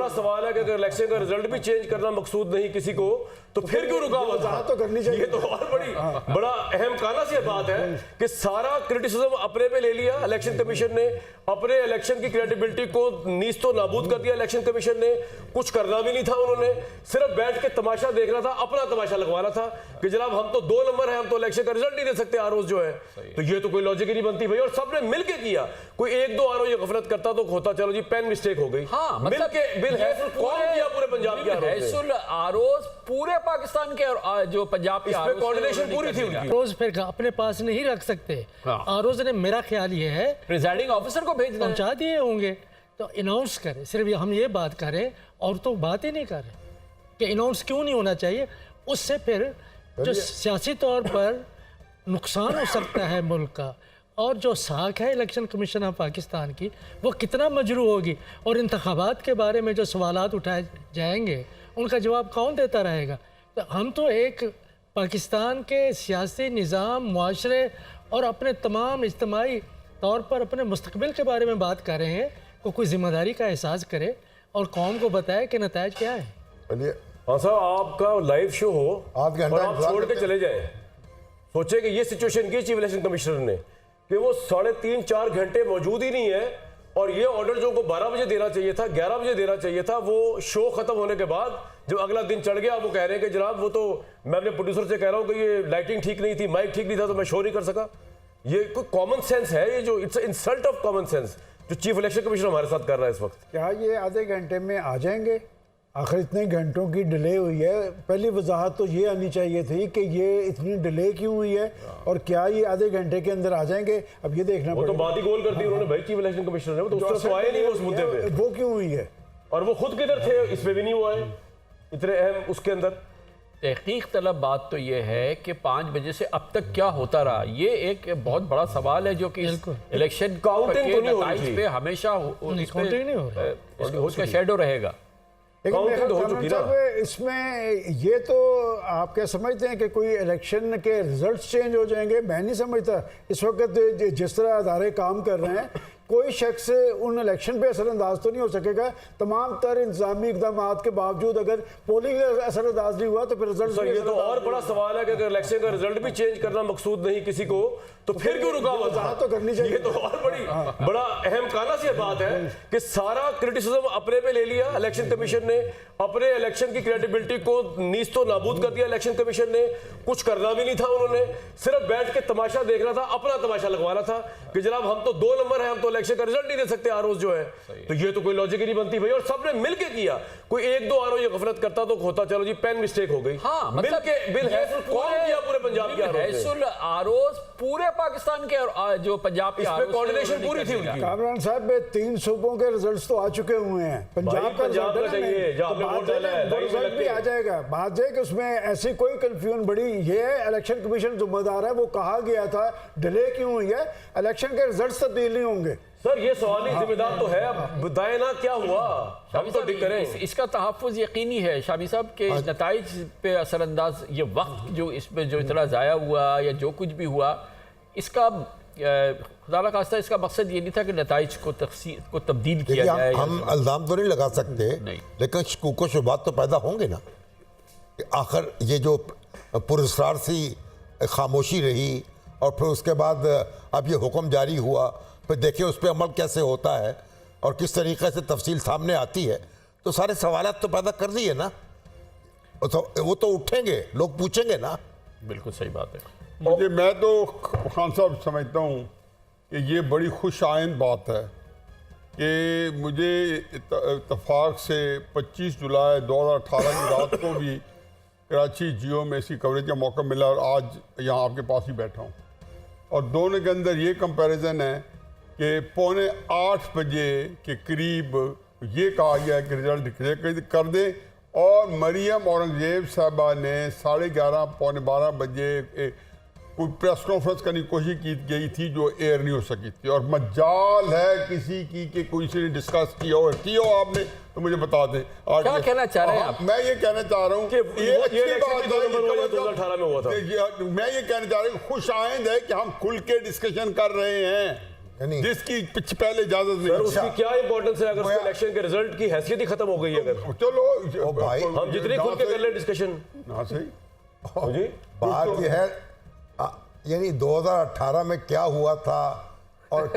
बड़ा सवाल है कि अगर इलेक्शन का रिजल्ट भी चेंज करना मकसूद नहीं किसी को तो फिर क्यों रुका हुआ था? तो करनी चाहिए। ये तो और बड़ा अहम काला सी बात है कि सारा क्रिटिसिज्म अपने पे ले लिया इलेक्शन कमीशन ने, अपने इलेक्शन की क्रेडिबिलिटी को नीज तो नाबूद कर दिया इलेक्शन कमीशन ने। कुछ करना भी नहीं था उन्होंने, सिर्फ बैठ के तमाशा देखना था, अपना तमाशा लगवाना था कि जनाब हम तो 2 नंबर है, हम तो इलेक्शन का रिजल्ट नहीं दे सकते आरओ जो है। तो ये तो कोई लॉजिक ही नहीं बनती भाई। और सबने मिलके किया, कोई 1-2 आरओ ये गफलत करता तो होता चलो जी पेन मिस्टेक हो गई। हाँ, मतलब मिलके बिल है कौन किया पूरे पंजाब के आरओ पूरे पाकिस्तान के और जो पंजाब के इसमें कोऑर्डिनेशन पूरी थी उनकी। रोज फिर अपने पास नहीं रख सकते। आरोज ने, मेरा ख्याल ये है, प्रिजाइडिंग ऑफिसर को भेजना पहुंचा दिए होंगे तो अनाउंस करें। सिर्फ हम ये बात करें और तो बात ही नहीं कर रहे कि अनाउंस क्यों नहीं होना चाहिए। उससे फिर जो सियासी तौर पर नुकसान हो सकता है मुल्क का, और जो साख है इलेक्शन कमीशन ऑफ पाकिस्तान की, वो कितना मजरू होगी। और इंतखाबात के बारे में जो सवालात उठाए जाएंगे उनका जवाब कौन देता रहेगा? तो हम तो एक पाकिस्तान के सियासी निज़ाम, मुआशरे और अपने तमाम इज्तिमाई तौर पर अपने मुस्तकबिल के बारे में बात कर रहे हैं। कोई जिम्मेदारी का एहसास करे और कौम को बताए कि नतायज क्या है। हाँ साहब, आपका लाइव शो हो आध घंटा और आप छोड़ के चले जाए, सोचे कि ये सिचुएशन की चीफ इलेक्शन कमिश्नर ने कि वो 3.5-4 घंटे मौजूद ही नहीं है, और ये ऑर्डर जो को 12 बजे देना चाहिए था, 11 बजे देना चाहिए था, वो शो खत्म होने के बाद जब अगला दिन चढ़ गया वो कह रहे हैं कि जनाब वो तो मैं अपने प्रोड्यूसर से कह रहा हूँ कि ये लाइटिंग ठीक नहीं थी, माइक ठीक नहीं था, तो मैं शो नहीं कर सका। ये कोई कॉमन सेंस है? ये जो it's insult of common sense जो चीफ इलेक्शन कमिश्नर हमारे साथ कर रहा है इस वक्त। क्या ये आधे घंटे में आ जाएंगे? आखिर इतने घंटों की डिले हुई है, पहली वजाहत तो ये आनी चाहिए थी कि ये इतनी डिले क्यों हुई है और क्या ये आधे घंटे के अंदर आ जाएंगे? अब ये देखना वो तो बात ही गोल कर दी उन्होंने भाई चीफ इलेक्शन कमिश्नर ने, वो तो उस तरह आए नहीं उस मुद्दे पे। वो क्यों हुई है? और वो खुद किधर थे, इस पे भी नहीं हुआ है इतने अहम उसके अंदर। तहकीक तलब बात तो ये है कि 5 बजे से अब तक क्या होता रहा, ये एक बहुत बड़ा सवाल है जो कि इलेक्शन काउंटिंग के नताइज पे हमेशा उसका शेडो रहेगा। इसमें ये तो आप क्या समझते हैं कि कोई इलेक्शन के रिजल्ट्स चेंज हो जाएंगे? मैं नहीं समझता। इस वक्त जिस तरह अदारे काम कर रहे हैं, कोई शख्स उन इलेक्शन पे असरअंदाज तो नहीं हो सकेगा। तमाम तर इंतजामी इकदाम के बावजूद अगर पोलिंग असरअंदाज नहीं हुआ तो फिर रिजल्ट। ये तो और बड़ा सवाल है कि अगर इलेक्शन का रिजल्ट भी चेंज करना मकसूद नहीं किसी को तो फिर क्यों रुका हुआ था? तो करनी चाहिए। ये तो और बड़ा अहम काला सी बात है कि सारा क्रिटिसिज्म अपने पे ले लिया इलेक्शन कमीशन ने, अपने इलेक्शन की क्रेडिबिलिटी को नीज तो नाबूद कर दिया इलेक्शन कमीशन ने। कुछ करना भी नहीं था उन्होंने, सिर्फ बैठ के तमाशा देखना था, अपना तमाशा लगवाना था कि जनाब हम तो 2 नंबर है, हम तो इलेक्शन का रिजल्ट नहीं दे सकते आरओ जो है। तो ये तो कोई लॉजिक ही नहीं बनती भाई। और सबने मिलके किया, कोई 1-2 आरओ ये गफलत करता तो होता चलो जी पेन मिस्टेक हो गई। हाँ, मिलके बिल है कौन किया पूरे पंजाब के आरओ पूरे पाकिस्तान के और जो पंजाब के कोऑर्डिनेशन पूरी थी उनकी। कामरान साहब 3 सूबों के रिजल्ट्स तो आ चुके हुए हैं। पंजाब का रिजल्ट भी आ जाएगा। बात है कि उसमें ऐसी कोई कंफ्यूजन बड़ी ये है, इलेक्शन कमीशन जिम्मेदार है। वो कहा गया था डिले क्यों हुई है, इलेक्शन के रिजल्ट तब्दील नहीं होंगे। सर ये सवाल ही जिम्मेदार तो है, अब बताए ना क्या हुआ, हम तो ठीक करें। इसका तहफ़्फ़ुज़ यकीनी है शामी साहब के नताइज पे असरअंदाज ये वक्त जो इसमें जो इतना ज़ाया हुआ या जो कुछ भी हुआ, इसका खुदा न खास्ता इसका मकसद ये नहीं था कि नताइज को तब्दील किया जाए। हम इल्ज़ाम तो नहीं लगा सकते, लेकिन शकूक शुबात तो पैदा होंगे ना। आखिर ये जो पुरस्कार सी खामोशी रही और फिर उसके बाद अब ये हुक्म जारी हुआ, फिर देखिए उस पर अमल कैसे होता है और किस तरीके से तफसील सामने आती है, तो सारे सवालात तो पैदा कर दिए ना। वो तो उठेंगे, लोग पूछेंगे ना। बिल्कुल सही बात है। मैं तो खान साहब समझता हूँ कि ये बड़ी खुश आइंद बात है कि मुझे इत्तफाक से 25 जुलाई 2018 की रात को भी कराची जियो में इसकी कवरेज का मौका मिला और आज यहाँ आपके पास ही बैठा हूँ। और दोनों के अंदर ये कंपैरिजन है कि 7:45 बजे के करीब ये कहा गया है कि रिजल्ट डिक्लेयर कर दें, और मरियम औरंगजेब साहबा ने 11:30 पौने 12 बजे कोई प्रेस कॉन्फ्रेंस करने की कोशिश की गई थी जो एयर नहीं हो सकी थी। और मजाल है किसी की कि कोई से डिस्कस किया हो आपने तो मुझे बता दें। क्या कहना चाह रहे हैं आप? मैं ये कहना चाह रहा हूँ कि ये अच्छी बात है, 2018 में हुआ था। मैं ये कहना चाह रहा हूँ खुश आइंद है कि हम खुल के डिस्कशन कर रहे हैं। यानी जिसकी पहले इजाजत सर नहीं। उसकी क्या इंपॉर्टेंस है अगर उसके वो- इलेक्शन के रिजल्ट की हैसियत ही खत्म हो गई अगर चलो ओ भाई, हम जितने खुल के कर ले डिस्कशन ना सही जी बात यह है यानी 2018 में क्या हुआ था और